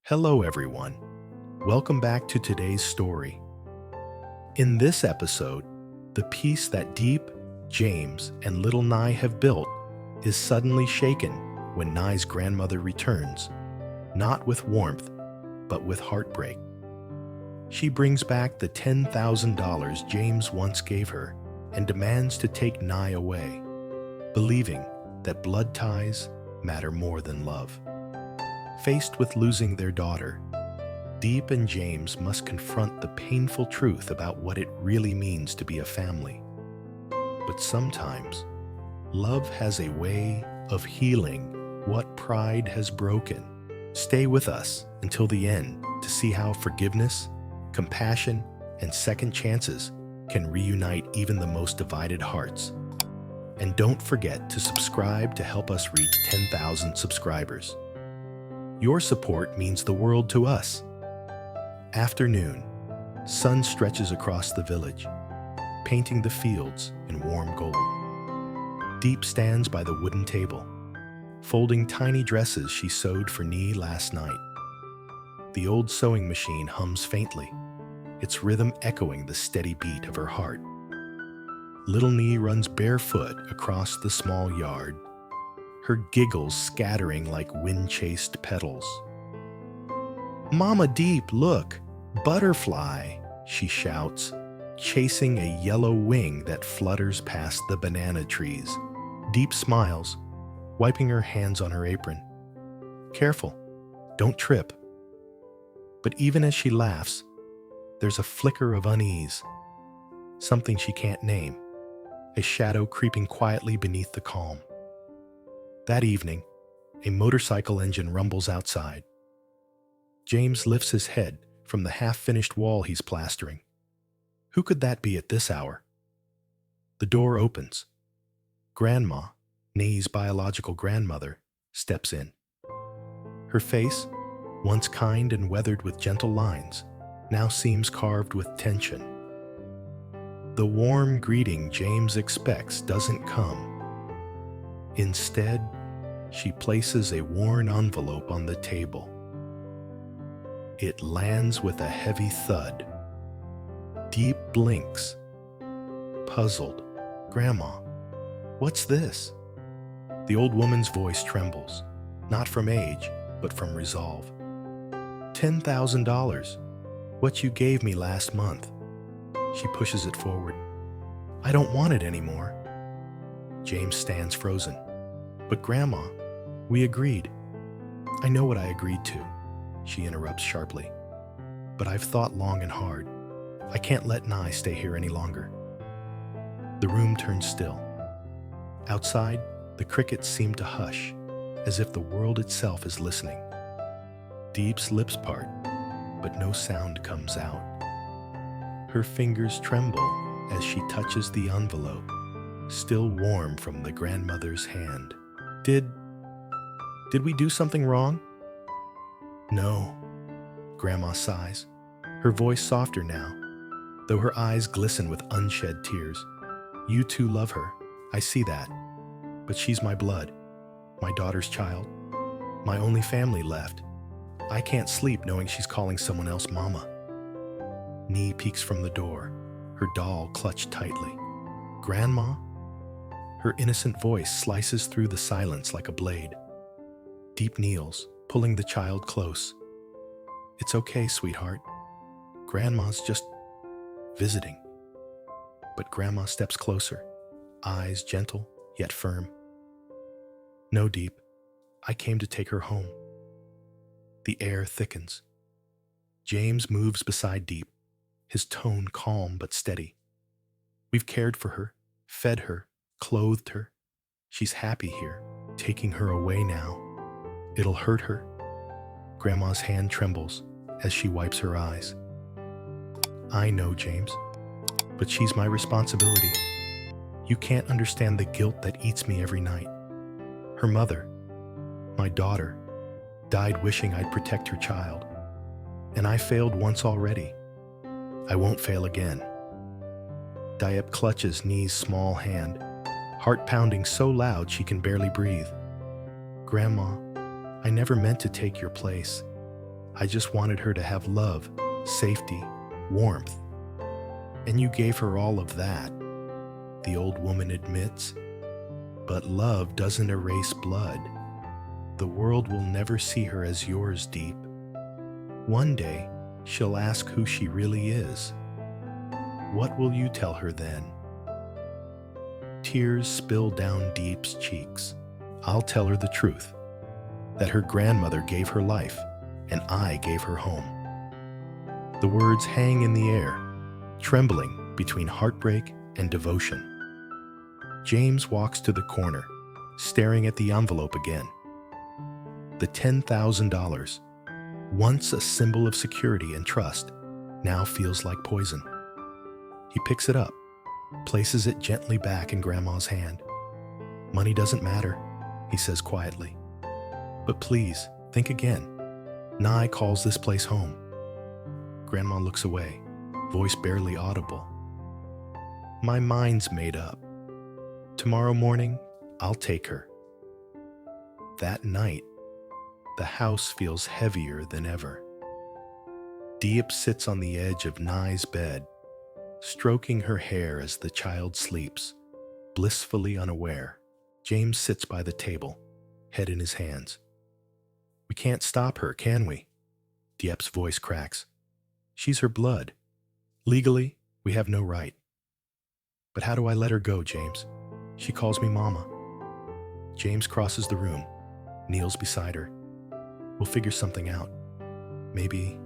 Hello, everyone. Welcome back to today's story. In this episode, the peace that Diep, James, and little Nye have built is suddenly shaken when Nye's grandmother returns, not with warmth, but with heartbreak. She brings back the $10,000 James once gave her and demands to take Nye away, believing that blood ties matter more than love. Faced with losing their daughter, Diep and James must confront the painful truth about what it really means to be a family. But sometimes, love has a way of healing what pride has broken. Stay with us until the end to see how forgiveness, compassion, and second chances can reunite even the most divided hearts. And don't forget to subscribe to help us reach 10,000 subscribers. Your support means the world to us. Afternoon, sun stretches across the village, painting the fields in warm gold. Diep stands by the wooden table, folding tiny dresses she sewed for Nye last night. The old sewing machine hums faintly, its rhythm echoing the steady beat of her heart. Little Nye runs barefoot across the small yard, her giggles scattering like wind-chased petals. "Mama Diep, look! Butterfly!" she shouts, chasing a yellow wing that flutters past the banana trees. Diep smiles, wiping her hands on her apron. "Careful, don't trip." But even as she laughs, there's a flicker of unease, something she can't name, a shadow creeping quietly beneath the calm. That evening, a motorcycle engine rumbles outside. James lifts his head from the half-finished wall he's plastering. Who could that be at this hour? The door opens. Grandma, Nye's biological grandmother, steps in. Her face, once kind and weathered with gentle lines, now seems carved with tension. The warm greeting James expects doesn't come. Instead, she places a worn envelope on the table. It lands with a heavy thud. Diep blinks, puzzled. "Grandma, what's this?" The old woman's voice trembles, not from age, but from resolve. $10,000, what you gave me last month." She pushes it forward. "I don't want it anymore." James stands frozen. "But Grandma, we agreed." "I know what I agreed to," she interrupts sharply. "But I've thought long and hard. I can't let Nye stay here any longer." The room turns still. Outside, the crickets seem to hush, as if the world itself is listening. Diep's lips part, but no sound comes out. Her fingers tremble as she touches the envelope, still warm from the grandmother's hand. Did we do something wrong?" "No," Grandma sighs, her voice softer now, though her eyes glisten with unshed tears. "You two love her, I see that. But she's my blood, my daughter's child, my only family left. I can't sleep knowing she's calling someone else Mama." Nye peeks from the door, her doll clutched tightly. "Grandma?" Her innocent voice slices through the silence like a blade. Diep kneels, pulling the child close. "It's okay, sweetheart. Grandma's just visiting." But Grandma steps closer, eyes gentle yet firm. "No, Diep, I came to take her home." The air thickens. James moves beside Diep, his tone calm but steady. "We've cared for her, fed her, clothed her. She's happy here. Taking her away now, it'll hurt her." Grandma's hand trembles as she wipes her eyes. "I know, James, but she's my responsibility. You can't understand the guilt that eats me every night. Her mother, my daughter, died wishing I'd protect her child. And I failed once already. I won't fail again." Diep clutches Nye's small hand, heart pounding so loud she can barely breathe. "Grandma, I never meant to take your place. I just wanted her to have love, safety, warmth. And you gave her all of that, the old woman admits. But love doesn't erase blood. The world will never see her as yours, Diep. One day, she'll ask who she really is. What will you tell her then? Tears spill down Diep's cheeks. I'll tell her the truth, that her grandmother gave her life, and I gave her home. The words hang in the air, trembling between heartbreak and devotion. James walks to the corner, staring at the envelope again. The $10,000, once a symbol of security and trust, now feels like poison. He picks it up, places it gently back in Grandma's hand. Money doesn't matter, he says quietly. But please, think again. Nye calls this place home. Grandma looks away, voice barely audible. My mind's made up. Tomorrow morning, I'll take her. That night, the house feels heavier than ever. Diep sits on the edge of Nye's bed, stroking her hair as the child sleeps, blissfully unaware. James sits by the table, head in his hands. We can't stop her, can we? Diep's voice cracks. She's her blood. Legally, we have no right. But how do I let her go, James? She calls me Mama. James crosses the room, kneels beside her. We'll figure something out. Maybe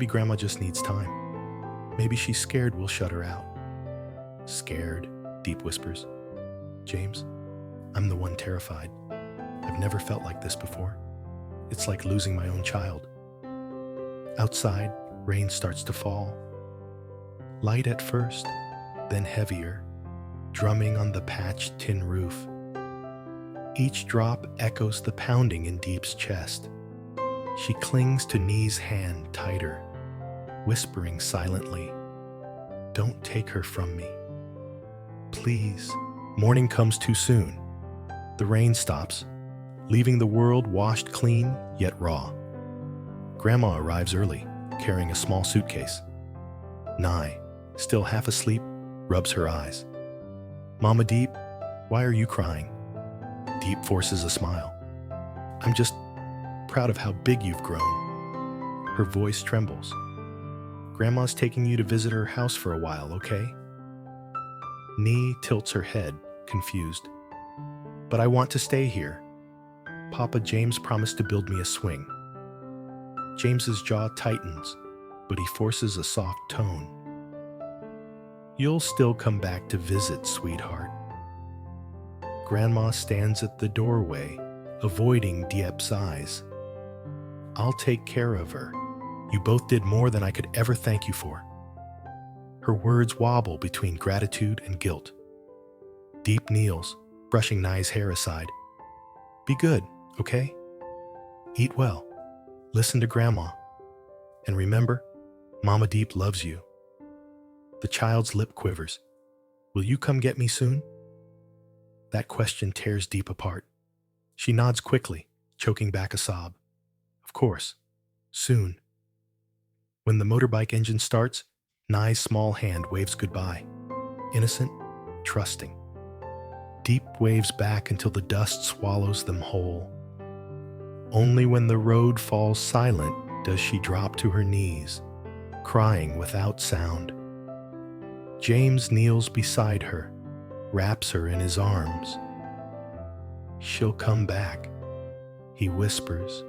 Grandma just needs time. Maybe she's scared we'll shut her out. Scared, Diep whispers. James, I'm the one terrified. I've never felt like this before. It's like losing my own child. Outside, rain starts to fall. Light at first, then heavier, drumming on the patched tin roof. Each drop echoes the pounding in Diep's chest. She clings to Nie's hand tighter, whispering silently, "Don't take her from me. Please." Morning comes too soon. The rain stops, leaving the world washed clean yet raw. Grandma arrives early, carrying a small suitcase. Nye, still half asleep, rubs her eyes. Mama Diep, why are you crying? Diep forces a smile. I'm just proud of how big you've grown. Her voice trembles. Grandma's taking you to visit her house for a while, okay? Nie tilts her head, confused. But I want to stay here. Papa James promised to build me a swing. James's jaw tightens, but he forces a soft tone. You'll still come back to visit, sweetheart. Grandma stands at the doorway, avoiding Diep's eyes. I'll take care of her. You both did more than I could ever thank you for. Her words wobble between gratitude and guilt. Diep kneels, brushing Nye's hair aside. Be good, okay? Eat well. Listen to Grandma. And remember, Mama Diep loves you. The child's lip quivers. Will you come get me soon? That question tears Diep apart. She nods quickly, choking back a sob. Of course. Soon. When the motorbike engine starts, Nye's small hand waves goodbye. Innocent, trusting. Diep waves back until the dust swallows them whole. Only when the road falls silent does she drop to her knees, crying without sound. James kneels beside her, wraps her in his arms. She'll come back, he whispers,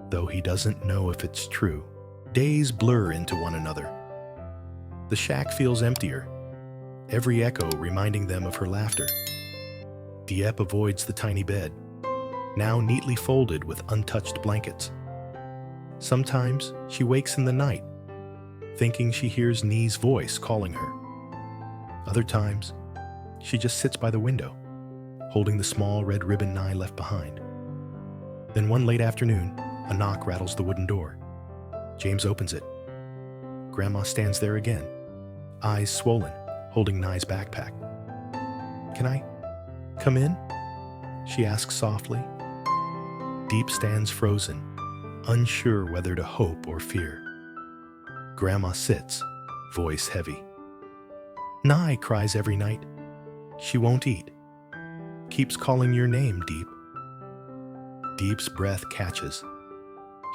though he doesn't know if it's true. Days blur into one another. The shack feels emptier, every echo reminding them of her laughter. Diep avoids the tiny bed, now neatly folded with untouched blankets. Sometimes she wakes in the night, thinking she hears Nie's voice calling her. Other times, she just sits by the window, holding the small red ribbon Nye left behind. Then one late afternoon, a knock rattles the wooden door. James opens it. Grandma stands there again, eyes swollen, holding Nye's backpack. Can I come in? She asks softly. Diep stands frozen, unsure whether to hope or fear. Grandma sits, voice heavy. Nye cries every night. She won't eat. Keeps calling your name, Diep. Diep's breath catches.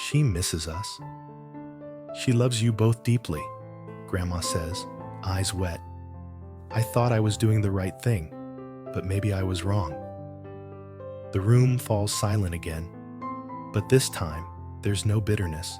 She misses us. She loves you both deeply, Grandma says, eyes wet. I thought I was doing the right thing, but maybe I was wrong. The room falls silent again, but this time there's no bitterness.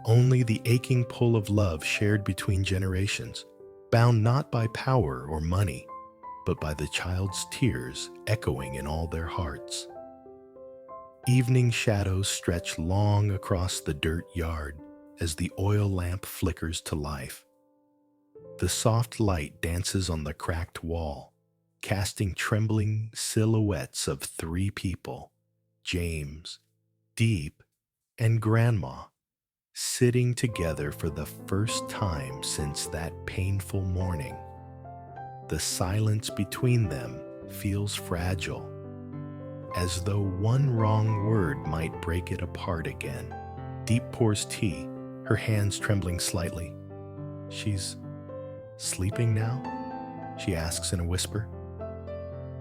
Only the aching pull of love shared between generations, bound not by power or money, but by the child's tears echoing in all their hearts. Evening shadows stretch long across the dirt yard as the oil lamp flickers to life. The soft light dances on the cracked wall, casting trembling silhouettes of 3 people, James, Diep, and Grandma, sitting together for the first time since that painful morning. The silence between them feels fragile, as though one wrong word might break it apart again. Diep pours tea, her hands trembling slightly. She's sleeping now? She asks in a whisper.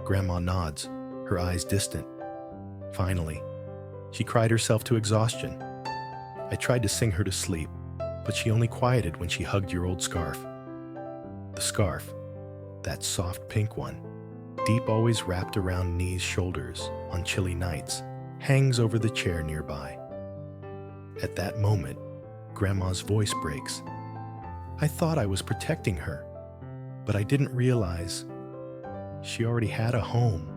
Grandma nods, her eyes distant. Finally, she cried herself to exhaustion. I tried to sing her to sleep, but she only quieted when she hugged your old scarf. The scarf, that soft pink one, Diep always wrapped around Nie's shoulders on chilly nights, hangs over the chair nearby. At that moment, Grandma's voice breaks. I thought I was protecting her, but I didn't realize she already had a home.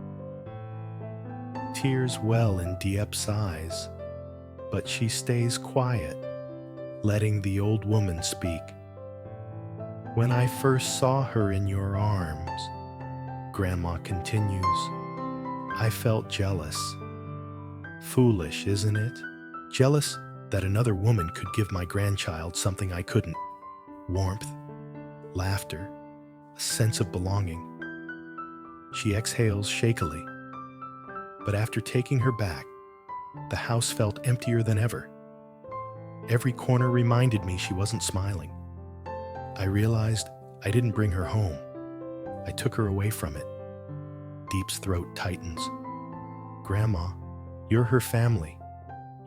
Tears well in Diep's eyes, but she stays quiet, letting the old woman speak. When I first saw her in your arms, Grandma continues, I felt jealous. Foolish, isn't it? Jealous that another woman could give my grandchild something I couldn't. Warmth, laughter, a sense of belonging. She exhales shakily. But after taking her back, the house felt emptier than ever. Every corner reminded me she wasn't smiling. I realized I didn't bring her home. I took her away from it. Diep's throat tightens. Grandma, you're her family.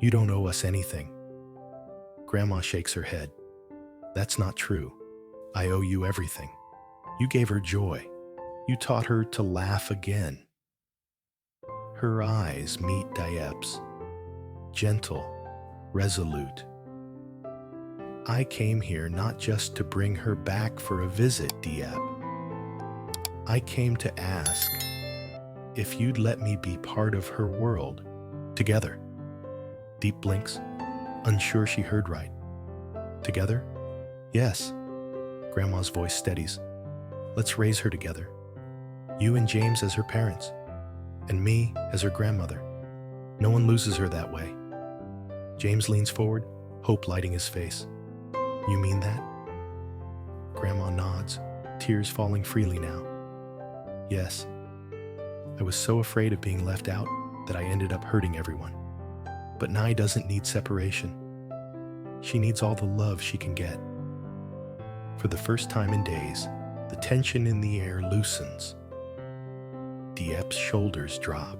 You don't owe us anything. Grandma shakes her head. That's not true. I owe you everything. You gave her joy. You taught her to laugh again. Her eyes meet Diep's, gentle, resolute. I came here not just to bring her back for a visit, Diep. I came to ask if you'd let me be part of her world, together. Diep blinks, unsure she heard right. Together? Yes. Grandma's voice steadies. Let's raise her together. You and James as her parents, and me as her grandmother. No one loses her that way. James leans forward, hope lighting his face. You mean that? Grandma nods, tears falling freely now. Yes. I was so afraid of being left out that I ended up hurting everyone. But Nye doesn't need separation. She needs all the love she can get. For the first time in days, the tension in the air loosens. Diep's shoulders drop,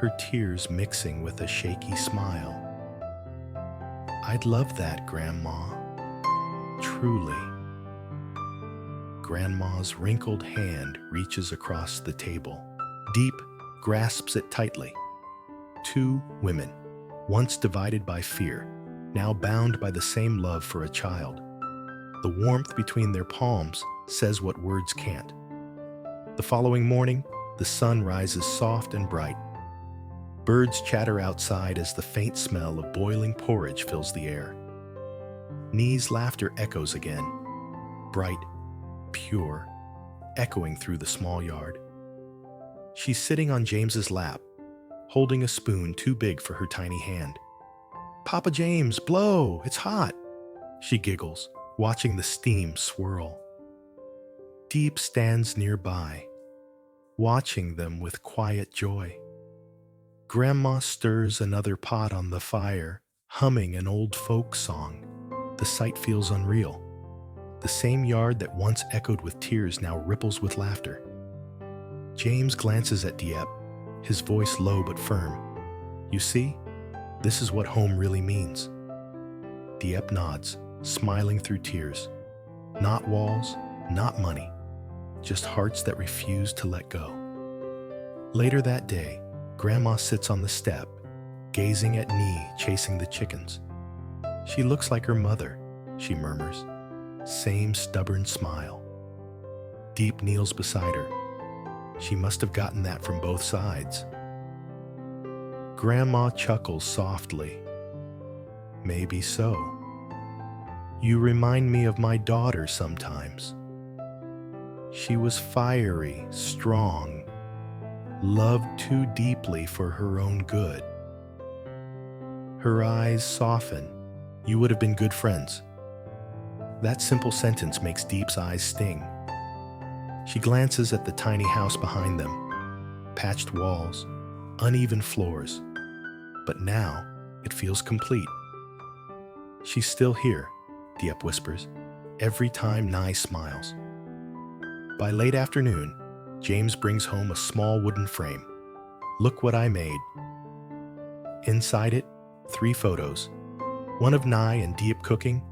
her tears mixing with a shaky smile. I'd love that, Grandma. Truly. Grandma's wrinkled hand reaches across the table. Diep grasps it tightly. 2 women, once divided by fear, now bound by the same love for a child. The warmth between their palms says what words can't. The following morning, the sun rises soft and bright. Birds chatter outside as the faint smell of boiling porridge fills the air. Nie's laughter echoes again, bright, pure, echoing through the small yard. She's sitting on James's lap, holding a spoon too big for her tiny hand. Papa James, blow, it's hot, she giggles, watching the steam swirl. Diep stands nearby, watching them with quiet joy. Grandma stirs another pot on the fire, humming an old folk song. The sight feels unreal. The same yard that once echoed with tears now ripples with laughter. James glances at Diep, his voice low but firm. You see, this is what home really means. Diep nods, smiling through tears. Not walls, not money, just hearts that refuse to let go. Later that day, Grandma sits on the step, gazing at Nee chasing the chickens. She looks like her mother, she murmurs. Same stubborn smile. Diep kneels beside her. She must have gotten that from both sides. Grandma chuckles softly. Maybe so. You remind me of my daughter sometimes. She was fiery, strong, loved too deeply for her own good. Her eyes soften. You would have been good friends. That simple sentence makes Diep's eyes sting. She glances at the tiny house behind them. Patched walls, uneven floors. But now, it feels complete. She's still here, Diep whispers, every time Nye smiles. By late afternoon, James brings home a small wooden frame. Look what I made. Inside it, 3 photos. One of Nye and Diep cooking,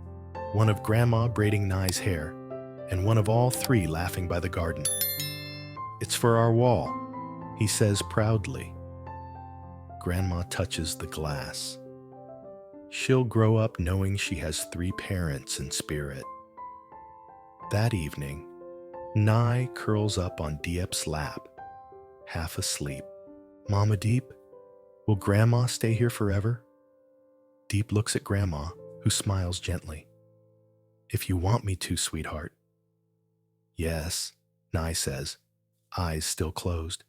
one of Grandma braiding Nye's hair, and one of all 3 laughing by the garden. It's for our wall, he says proudly. Grandma touches the glass. She'll grow up knowing she has 3 parents in spirit. That evening, Nye curls up on Diep's lap, half asleep. Mama Diep, will Grandma stay here forever? Diep looks at Grandma, who smiles gently. If you want me to, sweetheart. Yes, Nye says, eyes still closed.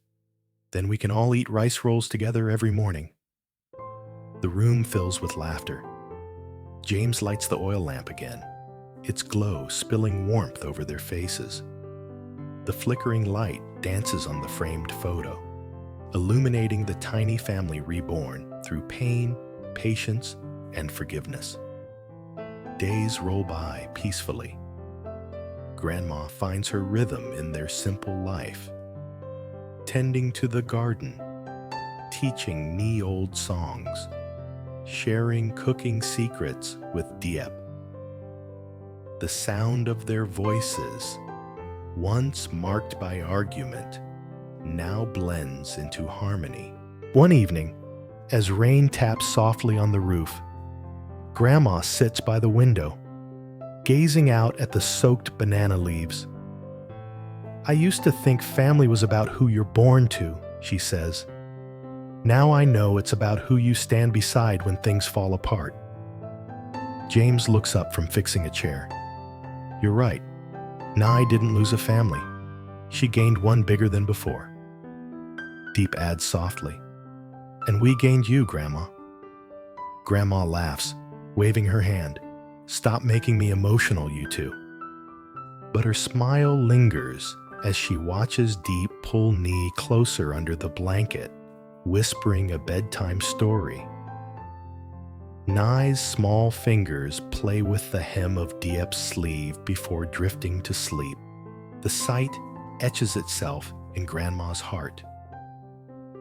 Then we can all eat rice rolls together every morning. The room fills with laughter. James lights the oil lamp again, its glow spilling warmth over their faces. The flickering light dances on the framed photo, illuminating the tiny family reborn through pain, patience, and forgiveness. Days roll by peacefully. Grandma finds her rhythm in their simple life, tending to the garden, teaching Nee old songs, sharing cooking secrets with Diep. The sound of their voices, once marked by argument, now blends into harmony. One evening, as rain taps softly on the roof, Grandma sits by the window, gazing out at the soaked banana leaves. I used to think family was about who you're born to, she says. Now I know it's about who you stand beside when things fall apart. James looks up from fixing a chair. You're right. Nye didn't lose a family. She gained one bigger than before. Diep adds softly. And we gained you, Grandma. Grandma laughs, waving her hand. Stop making me emotional, you two. But her smile lingers as she watches Diep pull Nee closer under the blanket, whispering a bedtime story. Nye's small fingers play with the hem of Diep's sleeve before drifting to sleep. The sight etches itself in Grandma's heart.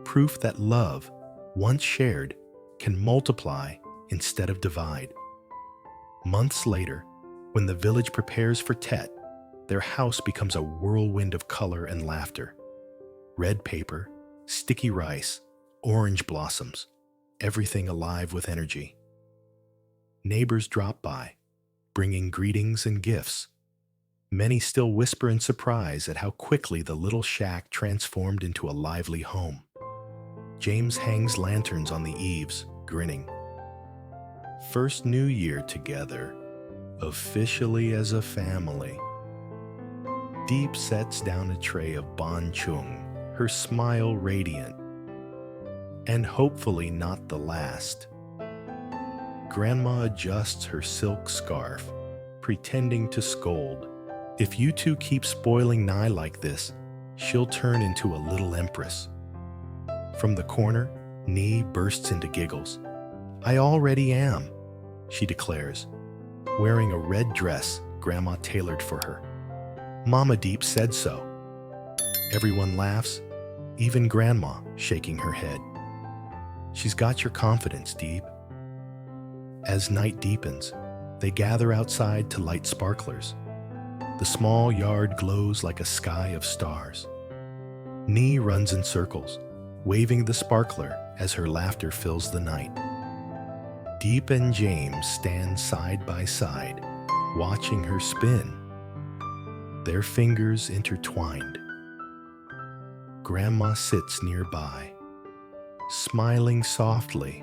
Proof that love, once shared, can multiply instead of divide. Months later, when the village prepares for Tet, their house becomes a whirlwind of color and laughter. Red paper, sticky rice, orange blossoms, everything alive with energy. Neighbors drop by, bringing greetings and gifts. Many still whisper in surprise at how quickly the little shack transformed into a lively home. James hangs lanterns on the eaves, grinning. First New Year together, officially as a family. Diep sets down a tray of bon chung, her smile radiant. And hopefully not the last. Grandma adjusts her silk scarf, pretending to scold. If you two keep spoiling Nye like this, she'll turn into a little empress. From the corner, Nee bursts into giggles. I already am, she declares, wearing a red dress Grandma tailored for her. Mama Diep said so. Everyone laughs, even Grandma shaking her head. She's got your confidence, Diep. As night deepens, they gather outside to light sparklers. The small yard glows like a sky of stars. Nee runs in circles, waving the sparkler as her laughter fills the night. Diep and James stand side by side, watching her spin, their fingers intertwined. Grandma sits nearby, smiling softly,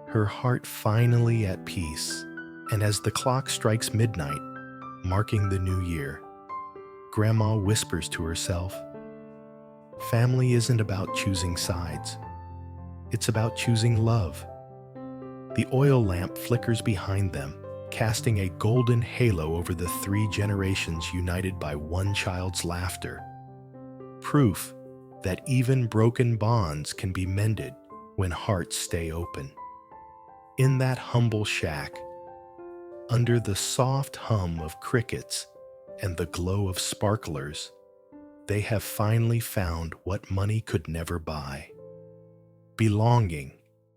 her heart finally at peace. And as the clock strikes midnight, marking the new year, Grandma whispers to herself, family isn't about choosing sides. It's about choosing love. The oil lamp flickers behind them, casting a golden halo over the 3 generations united by one child's laughter. Proof that even broken bonds can be mended when hearts stay open. In that humble shack, under the soft hum of crickets and the glow of sparklers, they have finally found what money could never buy: belonging